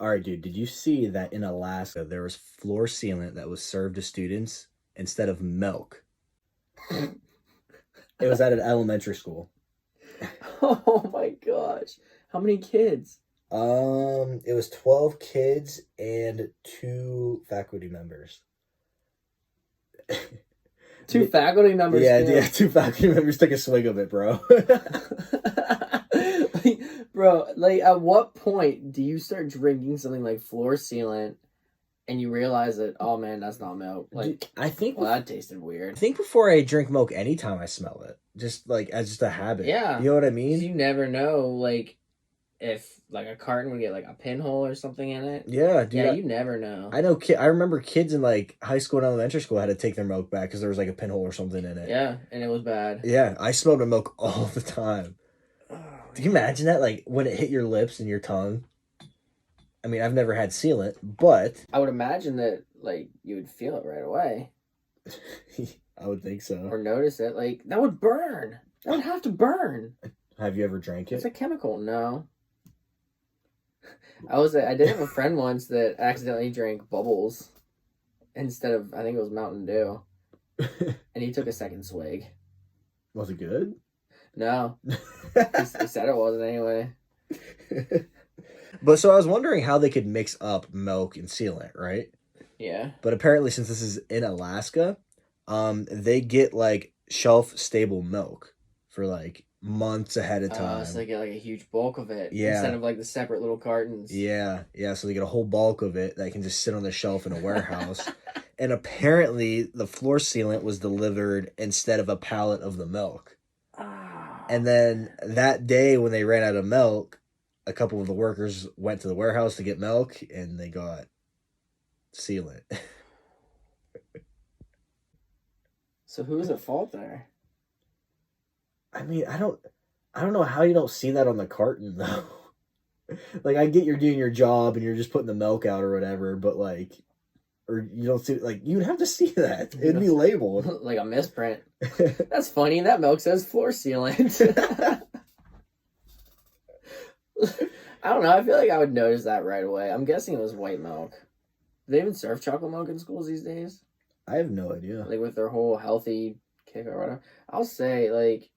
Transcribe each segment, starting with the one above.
All right, dude, did you see that in Alaska there was floor sealant that was served to students instead of milk? It was at an elementary school. Oh my gosh. How many kids? It was 12 kids and 2 faculty members. Two faculty members. Yeah, 2 faculty members took a swig of it, bro. Bro, like at what point do you start drinking something like floor sealant and you realize that, oh man, that's not milk? Like, I think that tasted weird. I think before I drink milk, anytime I smell it, just like as just a habit. Yeah, you know what I mean. You never know, like if like a carton would get like a pinhole or something in it. Yeah, dude. Yeah, you never know. I know. I remember kids in like high school and elementary school had to take their milk back because there was like a pinhole or something in it. Yeah, and it was bad. Yeah, I smelled the milk all the time. Oh, do you imagine that? Like when it hit your lips and your tongue. I mean, I've never had sealant, but I would imagine that like you would feel it right away. I would think so. Or notice it. Like that would burn. That would have to burn. Have you ever drank it? It's a chemical. No. I did have a friend once that accidentally drank bubbles instead of, I think it was Mountain Dew. And he took a second swig. Was it good? No. He said it wasn't anyway. But so I was wondering how they could mix up milk and sealant, right? Yeah. But apparently since this is in Alaska, they get like shelf stable milk for like months ahead of time. So they get like a huge bulk of it. Yeah. Instead of like the separate little cartons. Yeah. So they get a whole bulk of it that can just sit on the shelf in a warehouse. And apparently the floor sealant was delivered instead of a pallet of the milk. Oh. And then that day when they ran out of milk, a couple of the workers went to the warehouse to get milk and they got sealant. So who's at fault there? I mean, I don't know how you don't see that on the carton though. Like I get you're doing your job and you're just putting the milk out or whatever, but like, or you don't see like you'd have to see that. It'd be labeled like a misprint. That's funny. That milk says floor sealant. I don't know. I feel like I would notice that right away. I'm guessing it was white milk. Do they even serve chocolate milk in schools these days? I have no idea. Like with their whole healthy kick or whatever. I'll say like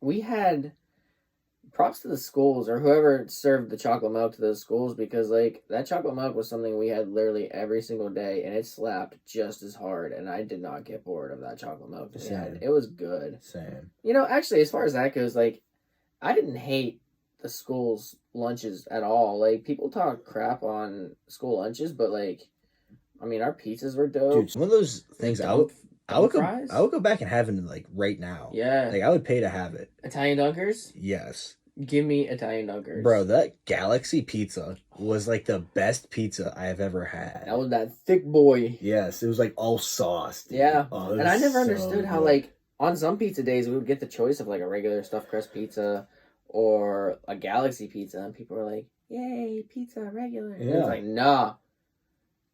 we had props to the schools or whoever served the chocolate milk to those schools because like that chocolate milk was something we had literally every single day and it slapped just as hard and I did not get bored of that chocolate milk that we had. It was good. Same. You know, actually as far as that goes, like I didn't hate the school's lunches at all. Like people talk crap on school lunches, but like I mean our pizzas were dope. Dude, some of those things I would go back and have it like right now. Yeah. Like I would pay to have it. Italian Dunkers? Yes. Give me Italian Dunkers. Bro, that Galaxy pizza was like the best pizza I have ever had. That was that thick boy. Yes, it was like all sauce. Dude. Yeah. Oh, and I never understood good. how like on some pizza days we would get the choice of like a regular stuffed crust pizza or a Galaxy pizza and people were like, yay, pizza, regular. And it's like, nah.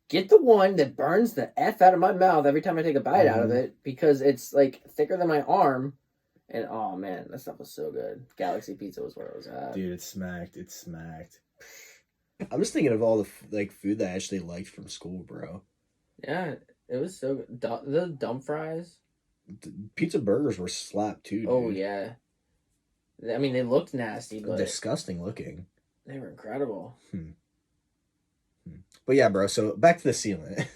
Get the one that burns the F out of my mouth every time I take a bite out of it because it's like thicker than my arm. And oh man, that stuff was so good. Galaxy pizza was where it was at. Dude, it smacked. I'm just thinking of all the like food that I actually liked from school, bro. Yeah, it was so good. The dump fries. Pizza burgers were slap too, dude. Oh yeah. I mean, they looked nasty, but disgusting looking. They were incredible. But yeah, bro, so back to the sealant.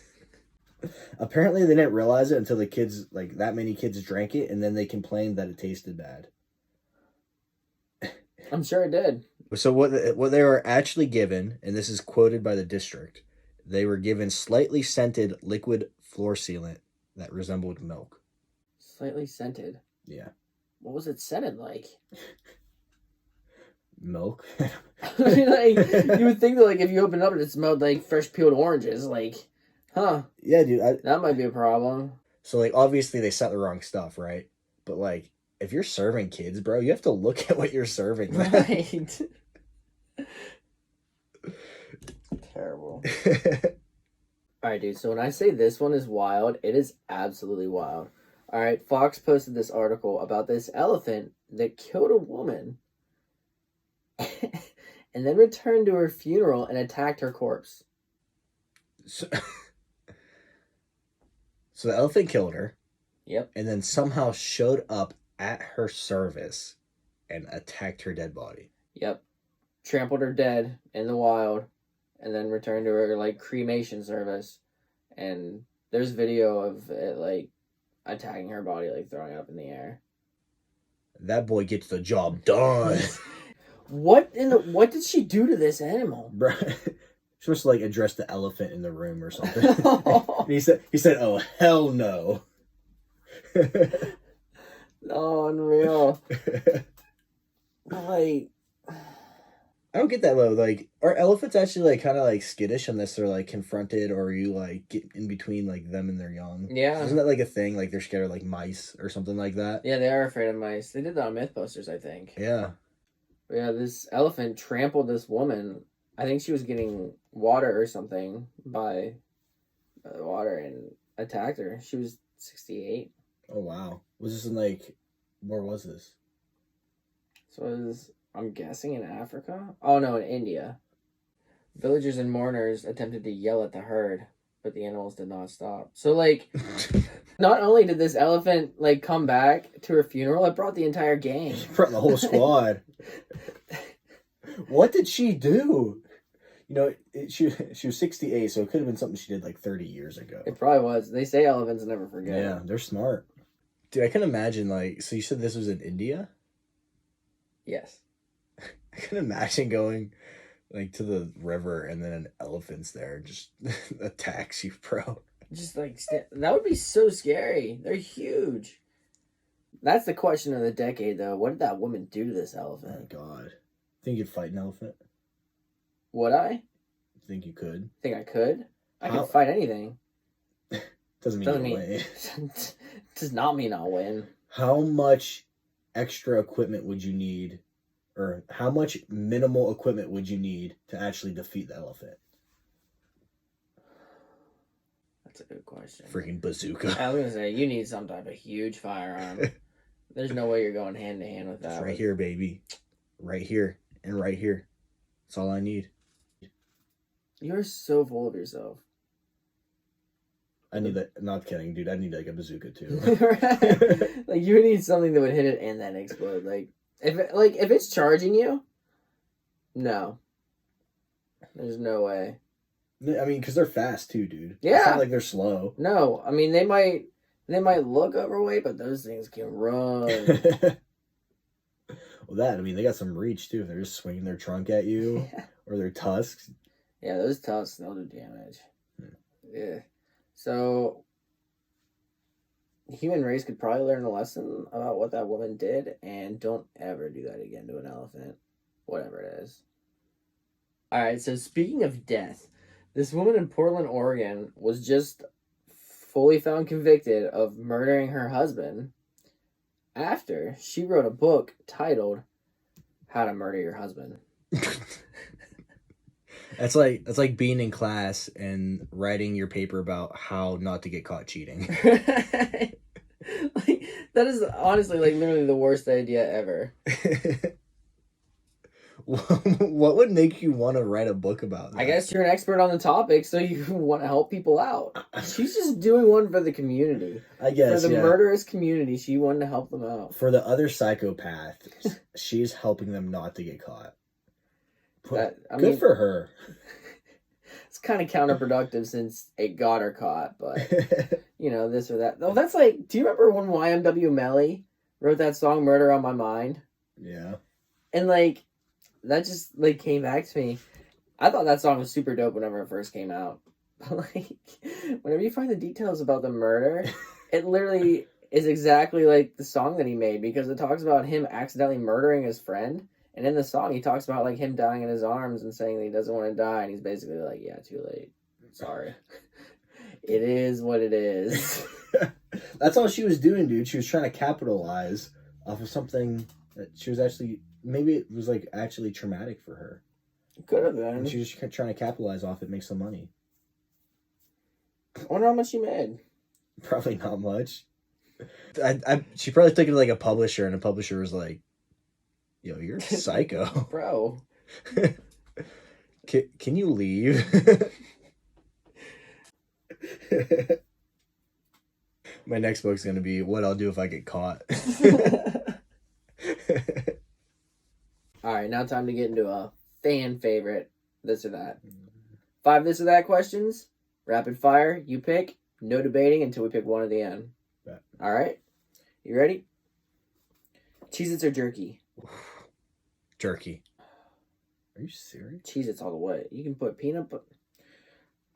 Apparently they didn't realize it until the kids, like that many kids drank it, and then they complained that it tasted bad. I'm sure it did. So what they were actually given, and this is quoted by the district, they were given slightly scented liquid floor sealant that resembled milk. Slightly scented? Yeah. What was it scented like? Milk. Like, you would think that like if you opened up and it smelled like fresh peeled oranges, like, huh? Yeah, dude. That might be a problem. So like obviously they sent the wrong stuff, right? But like if you're serving kids, bro, you have to look at what you're serving. Right. Terrible. Alright, dude, so when I say this one is wild, it is absolutely wild. Alright, Fox posted this article about this elephant that killed a woman. and then returned to her funeral and attacked her corpse. So, so the elephant killed her. Yep. And then somehow showed up at her service and attacked her dead body. Yep. Trampled her dead in the wild, and then returned to her, like, cremation service. And there's video of it, like, attacking her body, like, throwing it up in the air. That boy gets the job done. What did she do to this animal? She must like address the elephant in the room or something. And he said, "Oh hell no." Oh, unreal. Like, I don't get that though. Like, are elephants actually like kind of like skittish unless they're like confronted, or you like get in between like them and their young? yeah. Isn't that like a thing? Like they're scared of like mice or something like that? Yeah, they are afraid of mice. They did that on Mythbusters, I think. Yeah. But yeah, this elephant trampled this woman. I think she was getting water or something by water and attacked her. She was 68. Oh wow. Was this in like, where was this? So it was, I'm guessing, in Africa? Oh no, in India. Villagers and mourners attempted to yell at the herd, but the animals did not stop. So like, not only did this elephant like come back to her funeral, it brought the entire gang. Brought the whole squad. What did she do? You know, she was 68, so it could have been something she did like 30 years ago. It probably was. They say elephants never forget. Yeah, they're smart. Dude, I can imagine, like, so you said this was in India? Yes. I can imagine going, like, to the river and then an elephant's there just attacks you, bro. Just like, that would be so scary. They're huge. That's the question of the decade, though. What did that woman do to this elephant? Oh, God. Think you'd fight an elephant? Would I? Think you could? Think I could? I How? could fight anything. Doesn't mean you'll win. Does not mean I'll win. How much extra equipment would you need, or how much minimal equipment would you need to actually defeat the elephant? That's a good question. Freaking bazooka. I was gonna say, you need some type of huge firearm. There's no way you're going hand to hand with that. It's right here, baby. Right here and right here. That's all I need. You're so full of yourself. I need that. Not kidding, dude. I need like a bazooka too. Like, you need something that would hit it and then explode. Like if it's charging you, no. There's no way. I mean, because they're fast too, dude. Yeah. It's not like they're slow. No, I mean they might look overweight, but those things can run. Well, I mean, they got some reach too. If they're just swinging their trunk at you or their tusks. Yeah, those tusks, they'll do damage. Yeah. So, the human race could probably learn a lesson about what that woman did, and don't ever do that again to an elephant, whatever it is. Alright, so speaking of death, this woman in Portland, Oregon was just fully found convicted of murdering her husband after she wrote a book titled How to Murder Your Husband. That's like being in class and writing your paper about how not to get caught cheating. Like, that is honestly like literally the worst idea ever. What would make you want to write a book about that? I guess you're an expert on the topic, so you want to help people out. She's just doing one for the community. I guess, for the murderous community, she wanted to help them out. For the other psychopath, she's helping them not to get caught. Good for her. It's kind of counterproductive since it got her caught, but you know, this or that. Oh, that's like, do you remember when YMW Melly wrote that song "Murder on My Mind"? Yeah. And like, that just like came back to me. I thought that song was super dope whenever it first came out. But like, whenever you find the details about the murder, it literally is exactly like the song that he made, because it talks about him accidentally murdering his friend. And in the song, he talks about like him dying in his arms and saying that he doesn't want to die. And he's basically like, yeah, too late. Sorry. It is what it is. That's all she was doing, dude. She was trying to capitalize off of something that she was actually, maybe it was like actually traumatic for her. Could have been. And she was just trying to capitalize off it, make some money. I wonder how much she made. Probably not much. She probably took it to like a publisher, and the publisher was like, yo, you're a psycho. Bro. Can you leave? My next book's gonna be What I'll Do If I Get Caught. All right, now time to get into a fan favorite, this or that. 5 this or that questions, rapid fire, you pick, no debating until we pick one at the end. Bet. All right, you ready? Cheez-Its or jerky? Jerky. Are you serious? Cheez-Its all the way. You can put peanut butter.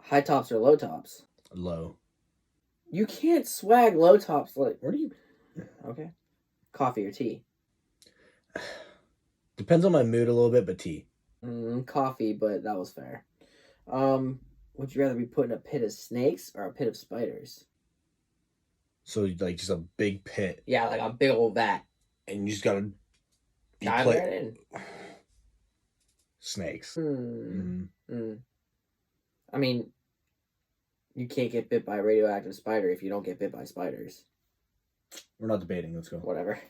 High tops or low tops? Low. You can't swag low tops like. Where do you? Okay. Coffee or tea? Depends on my mood a little bit, but tea. Coffee, but that was fair. Would you rather be put in a pit of snakes or a pit of spiders? So like just a big pit, Yeah, like a big old vat. and you just gotta Dive right in. snakes. I mean, you can't get bit by a radioactive spider if you don't get bit by spiders. We're not debating. Let's go. Whatever.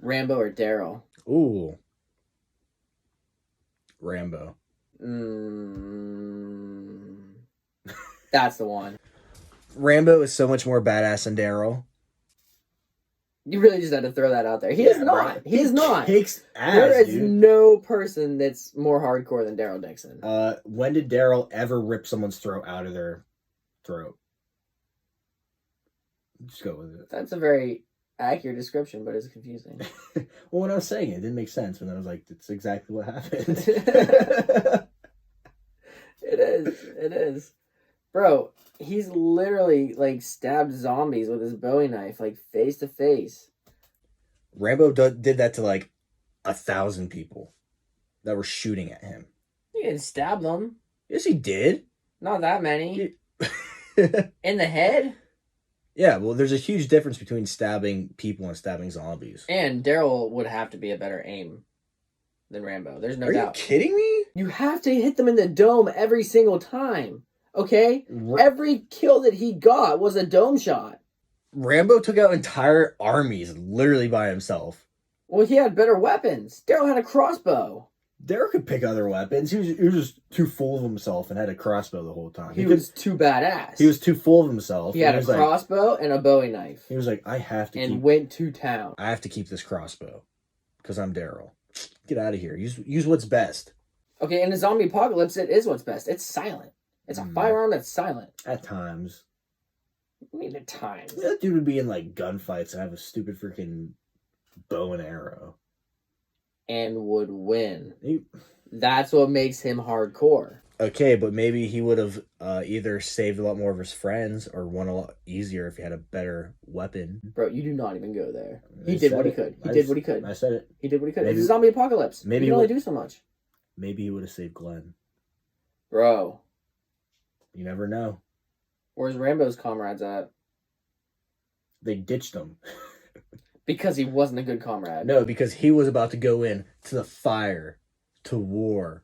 Rambo or Daryl? Ooh. Rambo. That's the one. Rambo is so much more badass than Daryl. You really just had to throw that out there. He is not. Right. He is not. Kicks ass, There is dude. no person that's more hardcore than Daryl Dixon. When did Daryl ever rip someone's throat out of their throat? Just go with it. That's a very accurate description, but it's confusing. Well, when I was saying it didn't make sense, and I was like, "It's exactly what happened." It is. Bro, he's literally like stabbed zombies with his Bowie knife, like face to face. Rambo did that to like 1,000 people that were shooting at him. He didn't stab them. Yes, he did. Not that many. In the head? Yeah, well, there's a huge difference between stabbing people and stabbing zombies. And Daryl would have to be a better aim than Rambo. There's no Are doubt. you kidding me? You have to hit them in the dome every single time. Okay? Every kill that he got was a dome shot. Rambo took out entire armies literally by himself. Well, he had better weapons. Daryl had a crossbow. Daryl could pick other weapons. He was just too full of himself and had a crossbow the whole time. He was too badass. He was too full of himself. He had a crossbow and a Bowie knife. He was like, I have to went to town. I have to keep this crossbow because I'm Daryl. Get out of here. Use what's best. Okay, in a zombie apocalypse, it is what's best. It's silent. It's a firearm that's silent. At times. I mean, at times. That dude would be in like gunfights and have a stupid freaking bow and arrow. And would win. That's what makes him hardcore. Okay, but maybe he would have either saved a lot more of his friends or won a lot easier if he had a better weapon. Bro, you do not even go there. He did what he could. He did what he could. I said it. He did what he could. It's a zombie apocalypse. Maybe he can only do so much. Maybe he would have saved Glenn. Bro. You never know. Where's Rambo's comrades at? They ditched him. Because he wasn't a good comrade. No, because he was about to go in to the fire, to war.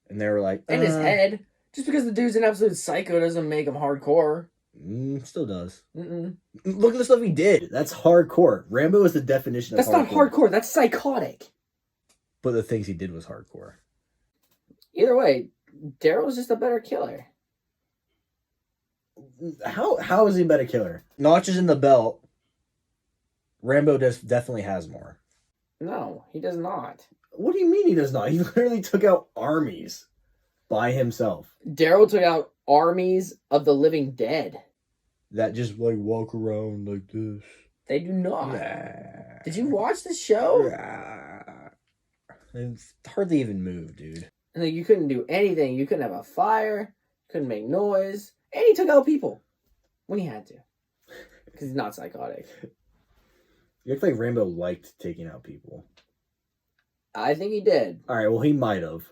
And they were like... In his head. Just because the dude's an absolute psycho doesn't make him hardcore. Still does. Mm-mm. Look at the stuff he did. That's hardcore. Rambo is the definition of hardcore. That's not hardcore. That's psychotic. But the things he did was hardcore. Either way, Daryl's just a better killer. How is he a better killer? Notches in the belt. Rambo definitely has more. No, he does not. What do you mean he does not? He literally took out armies by himself. Daryl took out armies of the living dead. That just like walk around like this. They do not. Nah. Did you watch the show? It's hardly even move, dude. Like, you couldn't do anything. You couldn't have a fire. Couldn't make noise. And he took out people when he had to. Because he's not psychotic. You act like Rambo liked taking out people. I think he did. Alright, well, he might have.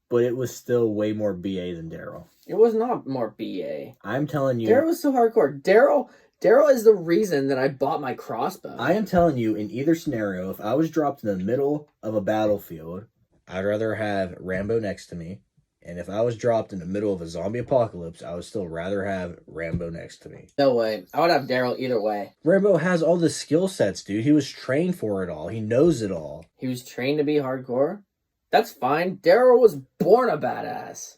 But it was still way more BA than Daryl. It was not more BA. I'm telling you. Daryl was so hardcore. Daryl is the reason that I bought my crossbow. I am telling you, in either scenario, if I was dropped in the middle of a battlefield, I'd rather have Rambo next to me. And if I was dropped in the middle of a zombie apocalypse, I would still rather have Rambo next to me. No way. I would have Daryl either way. Rambo has all the skill sets, dude. He was trained for it all. He knows it all. He was trained to be hardcore. That's fine. Daryl was born a badass.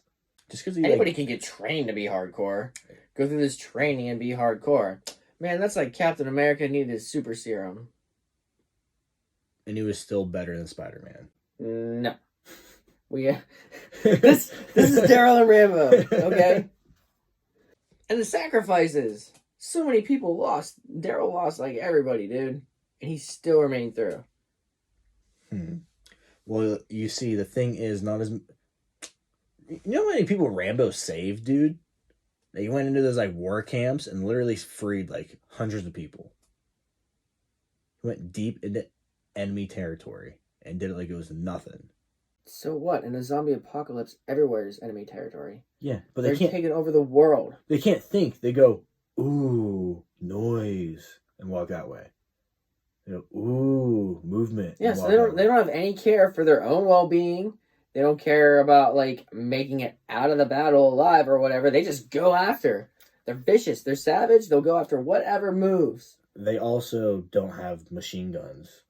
Just because Anybody can get trained to be hardcore. Go through this training and be hardcore. Man, that's like Captain America needed his super serum. And he was still better than Spider-Man. No. This is Daryl and Rambo, okay? And the sacrifices. So many people lost. Daryl lost like everybody, dude. And he still remained through. Well, you see, the thing is not as... You know how many people Rambo saved, dude? They went into those, like, war camps and literally freed, like, hundreds of people. He went deep into enemy territory and did it like it was nothing. So what? In a zombie apocalypse, everywhere is enemy territory. Yeah, but they're taking over the world. They can't think. They go, ooh, noise, and walk that way. They go, ooh, movement. Yeah, so they don't have any care for their own well-being. They don't care about, like, making it out of the battle alive or whatever. They just go after. They're vicious. They're savage. They'll go after whatever moves. They also don't have machine guns.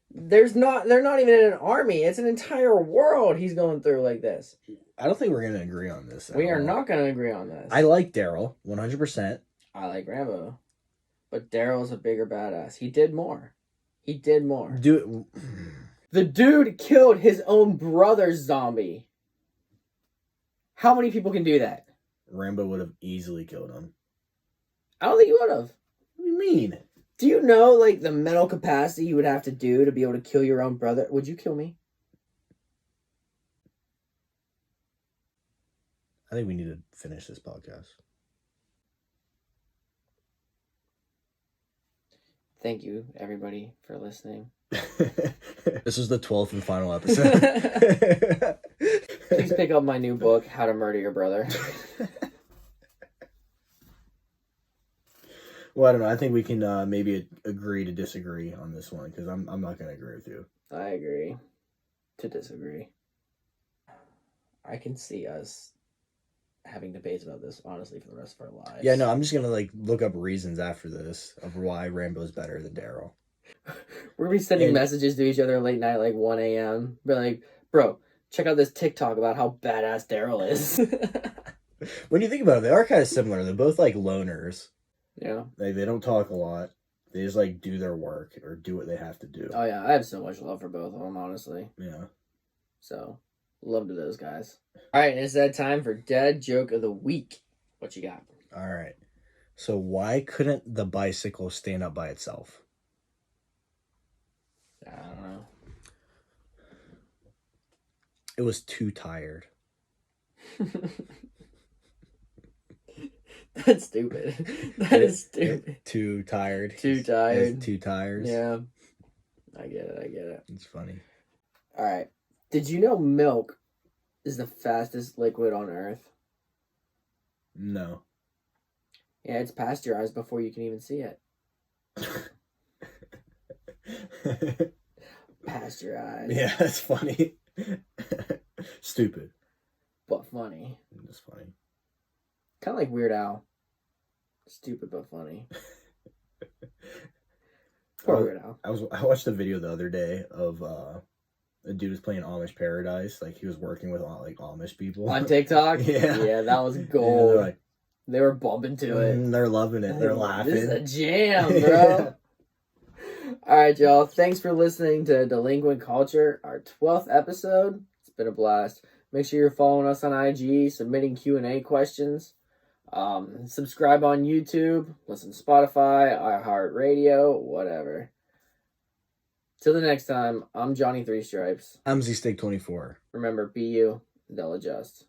They're not even in an army. It's an entire world he's going through like this. I don't think we're going to agree on this. We are not going to agree on this. I like Daryl, 100%. I like Rambo. But Daryl's a bigger badass. He did more. The dude killed his own brother's zombie. How many people can do that? Rambo would have easily killed him. I don't think he would have. What do you mean? Do you know, like, the mental capacity you would have to do to be able to kill your own brother? Would you kill me? I think we need to finish this podcast. Thank you, everybody, for listening. This was the 12th and final episode. Please pick up my new book, How to Murder Your Brother. Well, I don't know. I think we can maybe agree to disagree on this one, because I'm not going to agree with you. I agree to disagree. I can see us having debates about this, honestly, for the rest of our lives. Yeah, no, I'm just going to, like, look up reasons after this of why Rambo's better than Daryl. We're going to be sending messages to each other late night, like 1 a.m. Be like, bro, check out this TikTok about how badass Daryl is. When you think about it, they are kind of similar. They're both, like, loners. Yeah. Like, they don't talk a lot. They just, like, do their work or do what they have to do. Oh, yeah. I have so much love for both of them, honestly. Yeah. So, love to those guys. All right, it's that time for Dad Joke of the Week. What you got? All right. So, why couldn't the bicycle stand up by itself? I don't know. It was too tired. That's stupid. That is stupid. Too tired. Too tired. Two tires. Yeah. I get it. It's funny. All right. Did you know milk is the fastest liquid on Earth? No. Yeah, it's pasteurized before you can even see it. Pasteurized. Yeah, that's funny. Stupid. But funny. That's funny. Kind of like Weird Al. Stupid but funny. Poor Weird Al. I watched a video the other day of a dude was playing Amish Paradise. Like, he was working with, like, Amish people. On TikTok? Yeah, that was gold. Yeah, like, they were bumping to it. They're loving it. They're laughing. This is a jam, bro. All right, y'all. Thanks for listening to Delinquent Culture, our 12th episode. It's been a blast. Make sure you're following us on IG, submitting Q&A questions. Subscribe on YouTube, listen to Spotify, iHeartRadio, whatever. Till the next time, I'm Johnny Three Stripes. I'm Z-Steak 24. Remember, be you, they'll adjust.